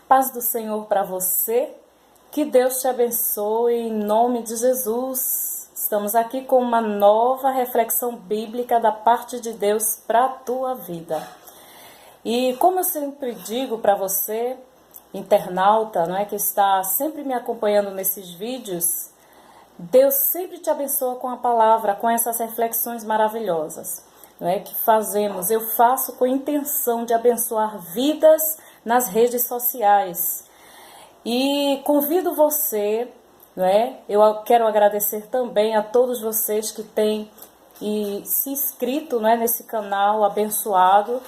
Paz do Senhor para você, que Deus te abençoe em nome de Jesus. Estamos aqui com uma nova reflexão bíblica da parte de Deus para a tua vida. E como eu sempre digo para você, internauta, não é, que está sempre me acompanhando nesses vídeos, Deus sempre te abençoa com a palavra, com essas reflexões maravilhosas, não é, que fazemos. Eu faço com a intenção de abençoar vidas nas redes sociais. E convido você, não é? Eu quero agradecer também a todos vocês que têm se inscrito, não é, nesse canal abençoado,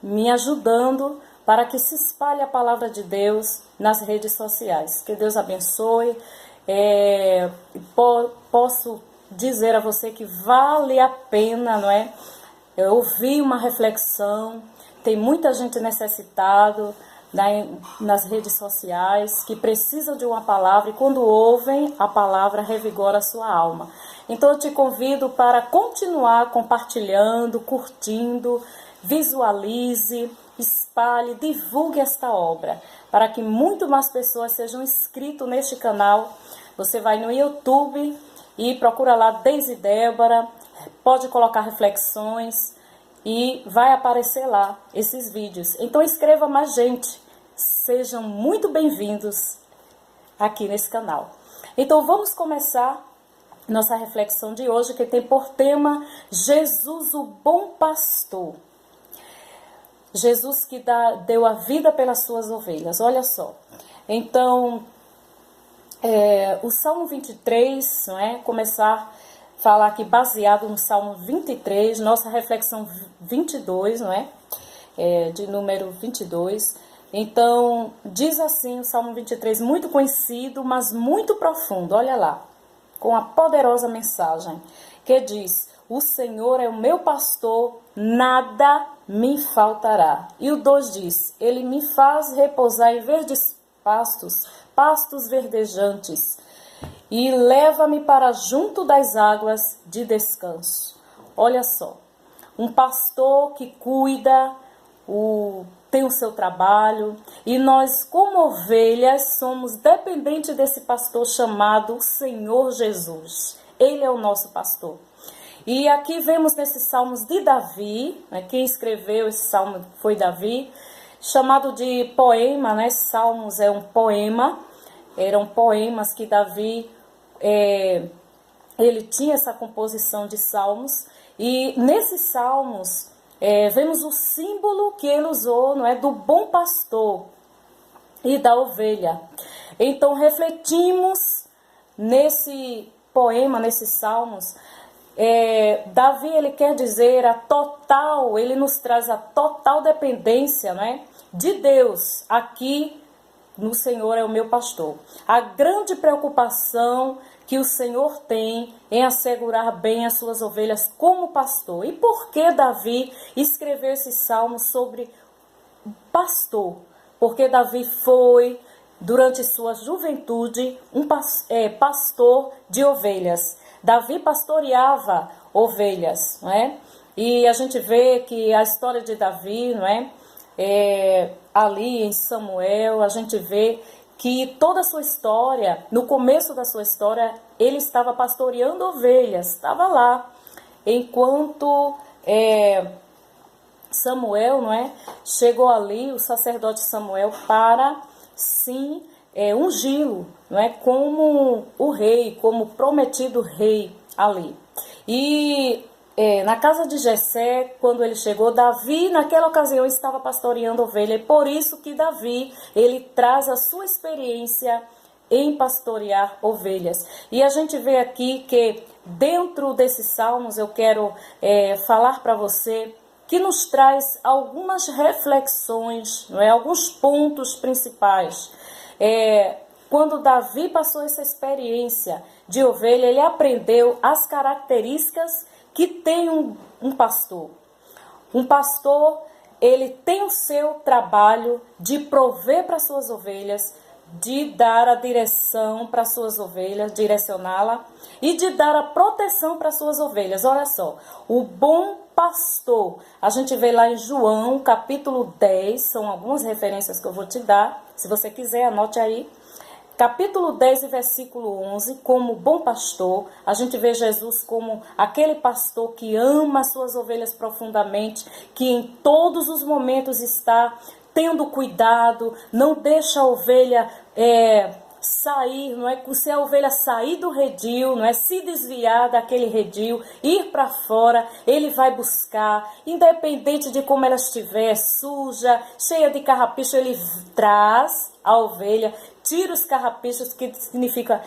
me ajudando para que se espalhe a palavra de Deus nas redes sociais. Que Deus abençoe. Posso dizer a você que vale a pena, não é? Eu ouvi uma reflexão, tem muita gente necessitada nas redes sociais que precisam de uma palavra e quando ouvem a palavra revigora a sua alma. Então eu te convido para continuar compartilhando, curtindo, visualize, espalhe, divulgue esta obra para que muito mais pessoas sejam inscritas neste canal. Você vai no YouTube e procura lá Deise Débora, pode colocar reflexões e vai aparecer lá esses vídeos. Então inscreva mais gente, sejam muito bem-vindos aqui nesse canal. Então vamos começar nossa reflexão de hoje, que tem por tema Jesus, o bom pastor. Jesus que deu a vida pelas suas ovelhas, olha só. Então, o Salmo 23, não é? Começar a falar aqui baseado no Salmo 23, nossa reflexão 22, não é? De número 22. Então, diz assim o Salmo 23, muito conhecido, mas muito profundo, olha lá, com a poderosa mensagem, que diz: o Senhor é o meu pastor, nada me faltará. E o 2 diz: ele me faz repousar em verdes pastos, pastos verdejantes, e leva-me para junto das águas de descanso. Olha só, um pastor que cuida, tem o seu trabalho, e nós como ovelhas somos dependentes desse pastor chamado Senhor Jesus. Ele é o nosso pastor. E aqui vemos nesses salmos de Davi, né, quem escreveu esse salmo foi Davi, chamado de poema, né? Salmos é um poema, eram poemas que Davi, ele tinha essa composição de salmos, e nesses salmos vemos o símbolo que ele usou, não é, do bom pastor e da ovelha. Então refletimos nesse poema, nesses salmos, Davi, ele quer dizer ele nos traz a total dependência, né, de Deus. Aqui no Senhor é o meu pastor. A grande preocupação que o Senhor tem em assegurar bem as suas ovelhas como pastor. E por que Davi escreveu esse salmo sobre pastor? Porque Davi foi, durante sua juventude, um pastor de ovelhas. Davi pastoreava ovelhas, não é? E a gente vê que a história de Davi, não é? Ali em Samuel, a gente vê que toda a sua história, no começo da sua história, ele estava pastoreando ovelhas, estava lá, enquanto Samuel, não é? Chegou ali, o sacerdote Samuel, para sim ungí-lo, não é, como o rei, como prometido rei ali. E na casa de Jessé, quando ele chegou, Davi naquela ocasião estava pastoreando ovelha, e por isso que Davi, ele traz a sua experiência em pastorear ovelhas. E a gente vê aqui que dentro desses salmos eu quero falar para você que nos traz algumas reflexões, não é, alguns pontos principais. Quando Davi passou essa experiência de ovelha, ele aprendeu as características que tem um pastor. Um pastor, ele tem o seu trabalho de prover para suas ovelhas, de dar a direção para suas ovelhas, direcioná-la, e de dar a proteção para suas ovelhas. Olha só, o bom pastor, a gente vê lá em João, capítulo 10, são algumas referências que eu vou te dar, se você quiser, anote aí. Capítulo 10 e versículo 11, como bom pastor, a gente vê Jesus como aquele pastor que ama as suas ovelhas profundamente, que em todos os momentos está tendo cuidado, não deixa a ovelha sair, não é? Se a ovelha sair do redil, não é? Se desviar daquele redil, ir para fora, ele vai buscar, independente de como ela estiver, suja, cheia de carrapicho, ele traz a ovelha, tira os carrapichos, que significa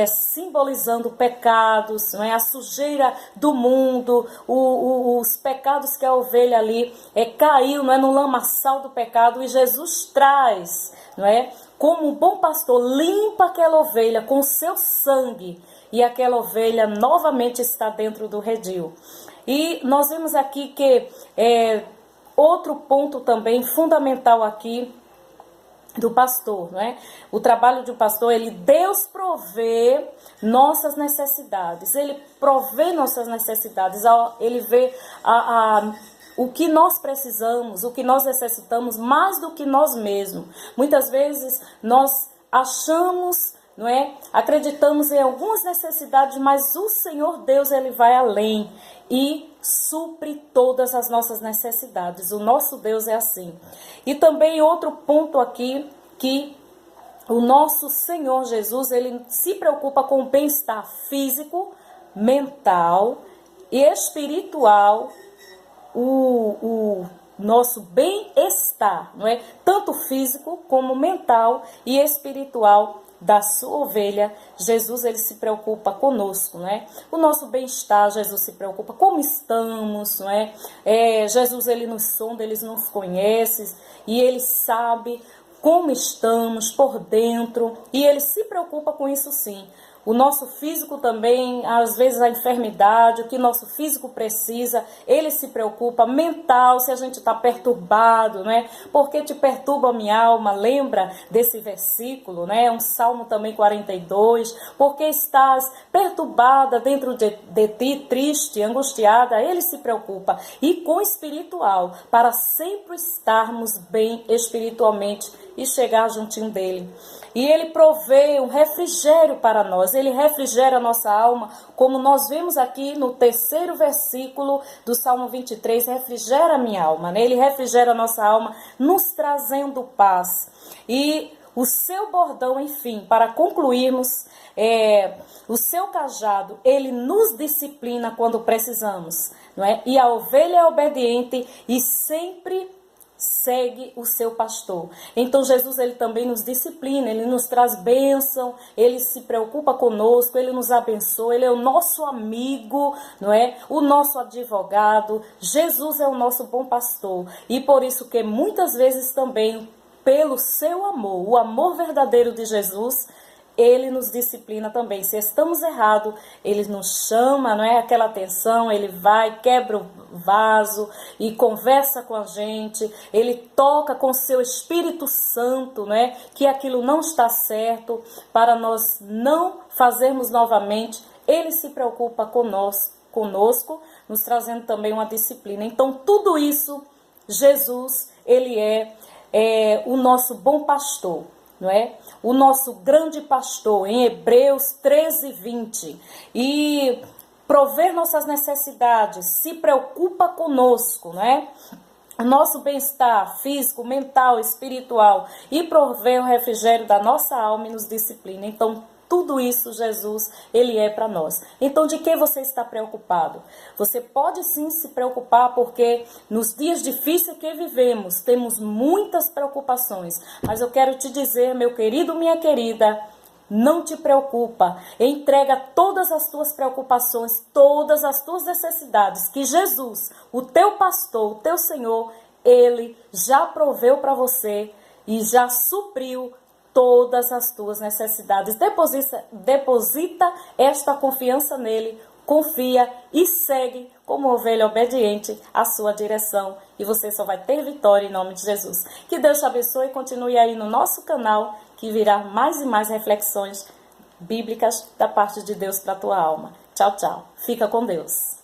simbolizando pecados, não é? A sujeira do mundo, os pecados que a ovelha ali caiu, não é? No lamaçal do pecado, e Jesus traz, não é? Como um bom pastor, limpa aquela ovelha com o seu sangue, e aquela ovelha novamente está dentro do redil. E nós vemos aqui que outro ponto também fundamental aqui do pastor, não é? O trabalho de um pastor, Deus provê nossas necessidades, ele provê nossas necessidades, ele vê o que nós precisamos, o que nós necessitamos mais do que nós mesmos. Muitas vezes nós achamos, não é? Acreditamos em algumas necessidades, mas o Senhor Deus, ele vai além e supre todas as nossas necessidades. O nosso Deus é assim. E também outro ponto aqui, que o nosso Senhor Jesus, ele se preocupa com o bem-estar físico, mental e espiritual, o nosso bem-estar, não é? Tanto físico como mental e espiritual da sua ovelha. Jesus, ele se preocupa conosco, não é? O nosso bem-estar, Jesus se preocupa como estamos, não é? Jesus, ele nos sonda, ele nos conhece e ele sabe como estamos por dentro, e ele se preocupa com isso sim. O nosso físico também, às vezes a enfermidade, o que nosso físico precisa, ele se preocupa. Mental, se a gente está perturbado, né? Porque te perturba a minha alma, lembra desse versículo, né? Um Salmo também 42, porque estás perturbada dentro de ti, triste, angustiada, ele se preocupa. E com espiritual, para sempre estarmos bem espiritualmente e chegar juntinho dele. E ele provê um refrigério para nós, ele refrigera a nossa alma, como nós vemos aqui no 3º versículo do Salmo 23, refrigera a minha alma, né? Ele refrigera a nossa alma, nos trazendo paz. E o seu bordão, enfim, para concluirmos, o seu cajado, ele nos disciplina quando precisamos, não é? E a ovelha é obediente e sempre segue o seu pastor. Então Jesus, ele também nos disciplina, ele nos traz bênção, ele se preocupa conosco, ele nos abençoa, ele é o nosso amigo, não é? O nosso advogado. Jesus é o nosso bom pastor, e por isso que muitas vezes também, pelo seu amor, o amor verdadeiro de Jesus, ele nos disciplina também. Se estamos errados, ele nos chama, não é? Aquela atenção, ele vai, quebra o vaso e conversa com a gente, ele toca com seu Espírito Santo, não é? Que aquilo não está certo, para nós não fazermos novamente. Ele se preocupa conosco, nos trazendo também uma disciplina. Então, tudo isso, Jesus, ele é o nosso bom pastor, não é? O nosso grande pastor, em Hebreus 13, 20. E prover nossas necessidades, se preocupa conosco, não é? O nosso bem-estar físico, mental, espiritual, e prover o refrigério da nossa alma e nos disciplina. Então, tudo isso Jesus, ele é para nós. Então, de que você está preocupado? Você pode sim se preocupar, porque nos dias difíceis que vivemos, temos muitas preocupações. Mas eu quero te dizer, meu querido, minha querida, não te preocupa. Entrega todas as tuas preocupações, todas as tuas necessidades, que Jesus, o teu pastor, o teu Senhor, ele já proveu para você e já supriu todas as tuas necessidades. Deposita esta confiança nele, confia e segue como ovelha obediente à sua direção, e você só vai ter vitória em nome de Jesus. Que Deus te abençoe e continue aí no nosso canal, que virá mais e mais reflexões bíblicas da parte de Deus para a tua alma. Tchau, tchau. Fica com Deus.